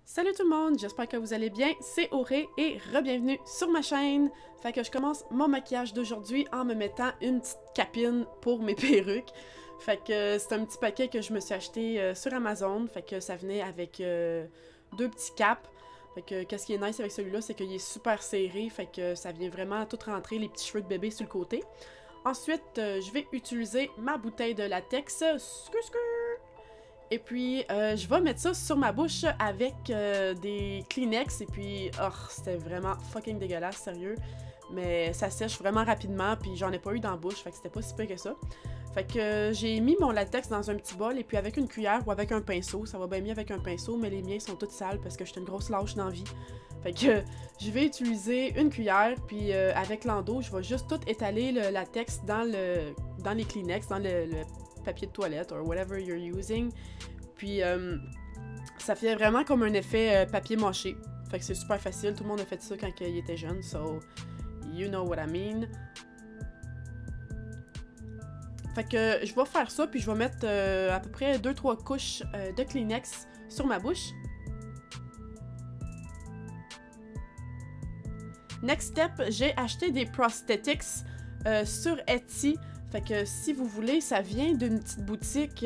Salut tout le monde, j'espère que vous allez bien, c'est Auré et re-bienvenue sur ma chaîne. Fait que je commence mon maquillage d'aujourd'hui en me mettant une petite capine pour mes perruques. Fait que c'est un petit paquet que je me suis acheté sur Amazon, fait que ça venait avec deux petits caps. Fait que qu'est-ce qui est nice avec celui-là, c'est qu'il est super serré, fait que ça vient vraiment tout rentrer les petits cheveux de bébé sur le côté. Ensuite, je vais utiliser ma bouteille de latex, et puis, je vais mettre ça sur ma bouche avec des Kleenex. Et puis, oh, c'était vraiment fucking dégueulasse, sérieux. Mais ça sèche vraiment rapidement, puis j'en ai pas eu dans la bouche, fait que c'était pas si pire que ça. Fait que j'ai mis mon latex dans un petit bol, et puis avec une cuillère ou avec un pinceau, ça va bien mieux avec un pinceau, mais les miens sont toutes sales parce que j'étais une grosse lâche dans la vie. Fait que je vais utiliser une cuillère, puis avec l'endos, je vais juste tout étaler le latex dans les Kleenex, dans le papier de toilette, or whatever you're using. Puis, ça fait vraiment comme un effet papier mâché. Fait que c'est super facile. Tout le monde a fait ça quand il était jeune. So, you know what I mean. Fait que je vais faire ça, puis je vais mettre à peu près 2-3 couches de Kleenex sur ma bouche. Next step, j'ai acheté des prosthetics sur Etsy. Fait que si vous voulez, ça vient d'une petite boutique,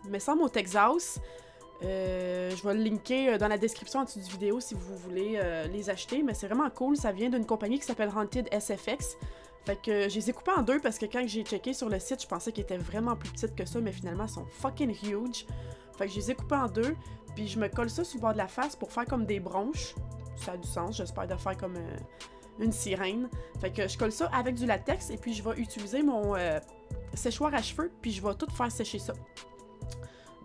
me semble au Texas. Je vais le linker dans la description en dessous du vidéo si vous voulez les acheter. Mais c'est vraiment cool, ça vient d'une compagnie qui s'appelle Haunted SFX. Fait que je les ai coupés en deux parce que quand j'ai checké sur le site, je pensais qu'ils étaient vraiment plus petites que ça, mais finalement, ils sont fucking huge. Fait que je les ai coupés en deux, puis je me colle ça sur le bord de la face pour faire comme des bronches. Ça a du sens, j'espère de faire comme une sirène. Fait que je colle ça avec du latex et puis je vais utiliser mon séchoir à cheveux puis je vais tout faire sécher ça.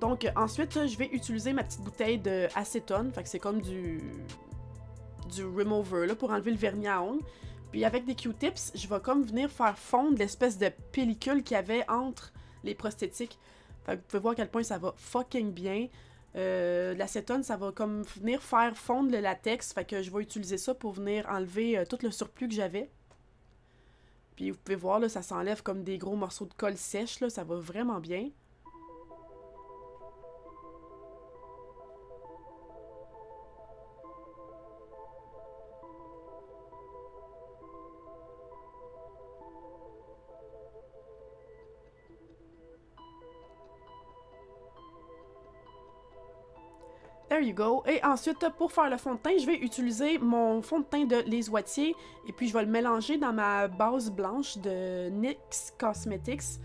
Donc ensuite, je vais utiliser ma petite bouteille d'acétone. Fait que c'est comme du remover là, pour enlever le vernis à ongles. Puis avec des Q-tips, je vais comme venir faire fondre l'espèce de pellicule qu'il y avait entre les prosthétiques. Fait que vous pouvez voir à quel point ça va fucking bien. L'acétone, ça va comme venir faire fondre le latex, fait que je vais utiliser ça pour venir enlever tout le surplus que j'avais. Puis vous pouvez voir, là, ça s'enlève comme des gros morceaux de colle sèche, là, ça va vraiment bien. There you go. Et ensuite, pour faire le fond de teint, je vais utiliser mon fond de teint de Les Wattiers et puis je vais le mélanger dans ma base blanche de NYX Cosmetics.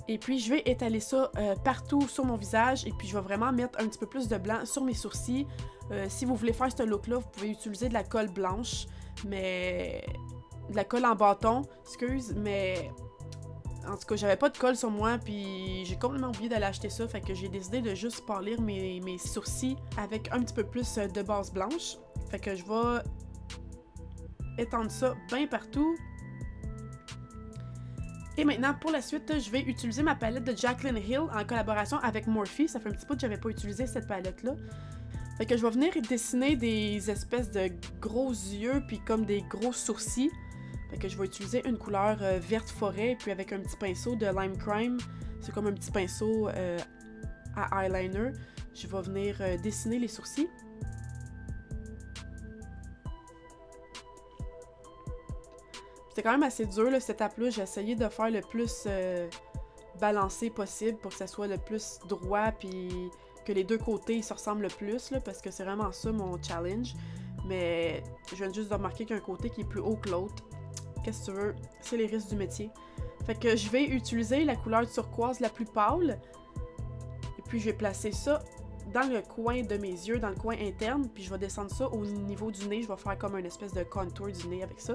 Et puis je vais étaler ça partout sur mon visage et puis je vais vraiment mettre un petit peu plus de blanc sur mes sourcils. Si vous voulez faire ce look-là, vous pouvez utiliser de la colle blanche, mais... de la colle en bâton, excuse, mais... En tout cas, j'avais pas de colle sur moi, puis j'ai complètement oublié d'aller acheter ça, fait que j'ai décidé de juste polir mes sourcils avec un petit peu plus de base blanche. Fait que je vais étendre ça bien partout. Et maintenant, pour la suite, je vais utiliser ma palette de Jaclyn Hill en collaboration avec Morphe. Ça fait un petit peu que j'avais pas utilisé cette palette-là. Fait que je vais venir dessiner des espèces de gros yeux, puis comme des gros sourcils. Fait que je vais utiliser une couleur verte forêt, puis avec un petit pinceau de Lime Crime, c'est comme un petit pinceau à eyeliner, je vais venir dessiner les sourcils. C'était quand même assez dur, là, cette étape-là, j'ai essayé de faire le plus balancé possible pour que ça soit le plus droit, puis que les deux côtés se ressemblent le plus, là, parce que c'est vraiment ça mon challenge. Mais je viens juste de remarquer qu'il y a un côté qui est plus haut que l'autre. Qu'est-ce que tu veux? C'est les risques du métier. Fait que je vais utiliser la couleur turquoise la plus pâle. Et puis je vais placer ça dans le coin de mes yeux, dans le coin interne. Puis je vais descendre ça au niveau du nez. Je vais faire comme une espèce de contour du nez avec ça.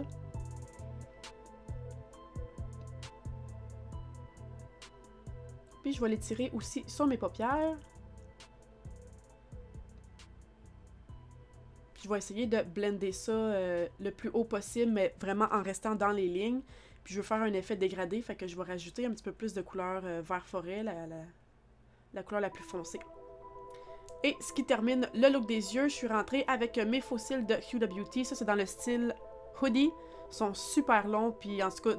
Puis je vais l'étirer aussi sur mes paupières. Je vais essayer de blender ça le plus haut possible, mais vraiment en restant dans les lignes. Puis je veux faire un effet dégradé, fait que je vais rajouter un petit peu plus de couleur vert forêt, la couleur la plus foncée. Et ce qui termine le look des yeux, je suis rentrée avec mes faux cils de Huda Beauty. Ça, c'est dans le style Hoodie. Ils sont super longs, puis en tout cas,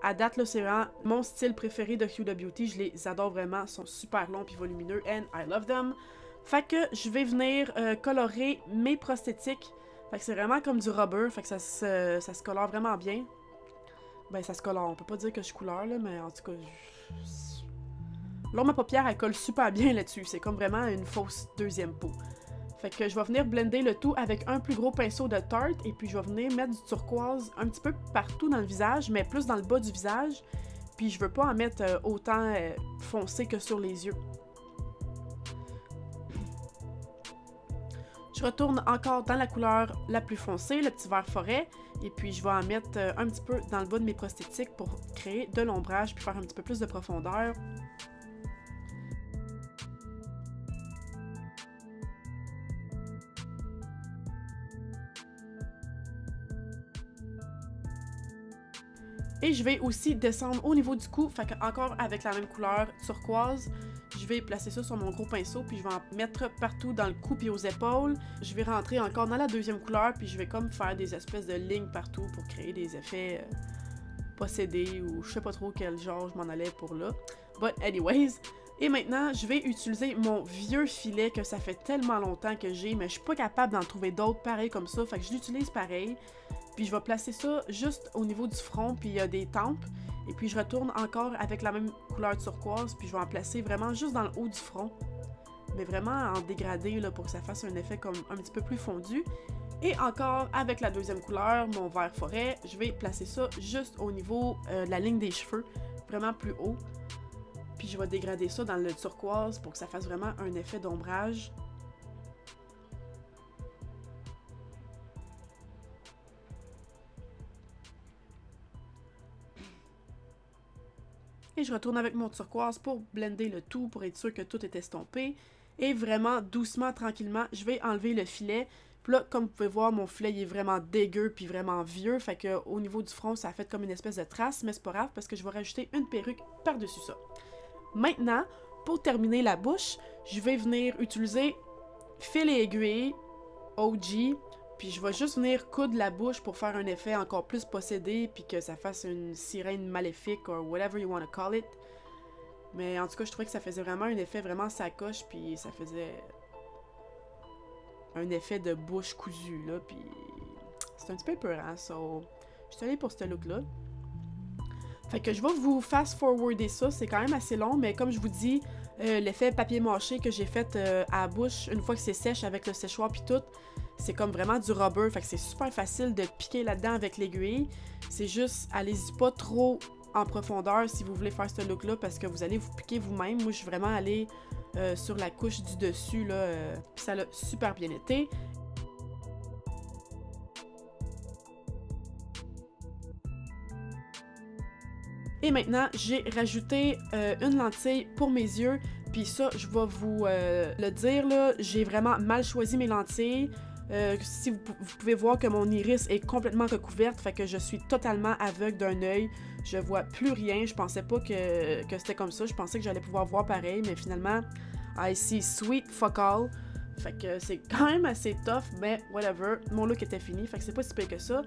à date, là, c'est vraiment mon style préféré de Huda Beauty. Je les adore vraiment. Ils sont super longs puis volumineux. And I love them. Fait que je vais venir colorer mes prosthétiques. Fait que c'est vraiment comme du rubber. Fait que ça se colore vraiment bien. Ben, ça se colore. On peut pas dire que je suis couleur, là, mais en tout cas... Là, ma paupière, elle colle super bien là-dessus. C'est comme vraiment une fausse deuxième peau. Fait que je vais venir blender le tout avec un plus gros pinceau de Tarte et puis je vais venir mettre du turquoise un petit peu partout dans le visage, mais plus dans le bas du visage. Puis je veux pas en mettre autant foncé que sur les yeux. Je retourne encore dans la couleur la plus foncée, le petit vert forêt, et puis je vais en mettre un petit peu dans le bas de mes prosthétiques pour créer de l'ombrage puis faire un petit peu plus de profondeur. Et je vais aussi descendre au niveau du cou, fait que encore avec la même couleur turquoise, je vais placer ça sur mon gros pinceau, puis je vais en mettre partout dans le cou puis aux épaules. Je vais rentrer encore dans la deuxième couleur, puis je vais comme faire des espèces de lignes partout pour créer des effets possédés ou je sais pas trop quel genre je m'en allais pour là. But anyways, et maintenant, je vais utiliser mon vieux filet que ça fait tellement longtemps que j'ai, mais je suis pas capable d'en trouver d'autres pareils comme ça, fait que je l'utilise pareil. Puis je vais placer ça juste au niveau du front, puis il y a des tempes. Et puis je retourne encore avec la même couleur turquoise, puis je vais en placer vraiment juste dans le haut du front. Mais vraiment en dégradé là, pour que ça fasse un effet comme un petit peu plus fondu. Et encore avec la deuxième couleur, mon vert forêt, je vais placer ça juste au niveau de la ligne des cheveux, vraiment plus haut. Puis je vais dégrader ça dans le turquoise pour que ça fasse vraiment un effet d'ombrage. Et je retourne avec mon turquoise pour blender le tout, pour être sûr que tout est estompé. Et vraiment, doucement, tranquillement, je vais enlever le filet. Puis là, comme vous pouvez voir, mon filet il est vraiment dégueu puis vraiment vieux. Fait que au niveau du front, ça a fait comme une espèce de trace, mais c'est pas grave parce que je vais rajouter une perruque par-dessus ça. Maintenant, pour terminer la bouche, je vais venir utiliser fil et aiguille OG. Puis je vais juste venir coudre la bouche pour faire un effet encore plus possédé, puis que ça fasse une sirène maléfique, or whatever you want to call it. Mais en tout cas, je trouvais que ça faisait vraiment un effet vraiment sacoche, puis ça faisait un effet de bouche cousue, là, puis c'est un petit peu épeurant, so je suis allée pour ce look-là. Fait que je vais vous fast-forwarder ça, c'est quand même assez long, mais comme je vous dis, l'effet papier mâché que j'ai fait à la bouche, une fois que c'est sèche avec le séchoir puis tout, c'est comme vraiment du rubber, fait que c'est super facile de piquer là-dedans avec l'aiguille. C'est juste, allez-y pas trop en profondeur si vous voulez faire ce look-là, parce que vous allez vous piquer vous-même. Moi, je suis vraiment allée sur la couche du dessus, là, puis ça a super bien été. Et maintenant, j'ai rajouté une lentille pour mes yeux. Puis ça, je vais vous le dire, là, j'ai vraiment mal choisi mes lentilles. Si vous pouvez voir que mon iris est complètement recouverte, fait que je suis totalement aveugle d'un œil. Je vois plus rien. Je pensais pas que c'était comme ça. Je pensais que j'allais pouvoir voir pareil, mais finalement, I see sweet fuck all. Fait que c'est quand même assez tough, mais whatever. Mon look était fini, fait que c'est pas si pire que ça.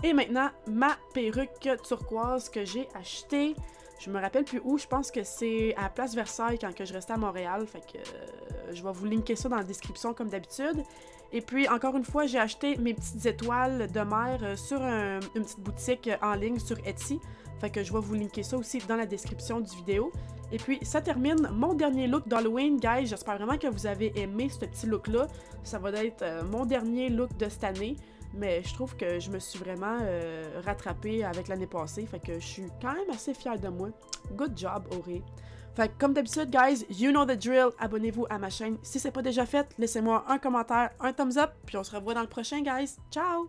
Et maintenant, ma perruque turquoise que j'ai achetée. Je me rappelle plus où, je pense que c'est à Place Versailles quand que je restais à Montréal. Fait que je vais vous linker ça dans la description comme d'habitude. Et puis, encore une fois, j'ai acheté mes petites étoiles de mer sur une petite boutique en ligne sur Etsy. Fait que je vais vous linker ça aussi dans la description du vidéo. Et puis, ça termine mon dernier look d'Halloween, guys. J'espère vraiment que vous avez aimé ce petit look-là. Ça va être mon dernier look de cette année. Mais je trouve que je me suis vraiment rattrapée avec l'année passée. Fait que je suis quand même assez fière de moi. Good job, Auré. Fait que comme d'habitude, guys, you know the drill. Abonnez-vous à ma chaîne si c'est pas déjà fait. Laissez-moi un commentaire, un thumbs up. Puis on se revoit dans le prochain, guys. Ciao!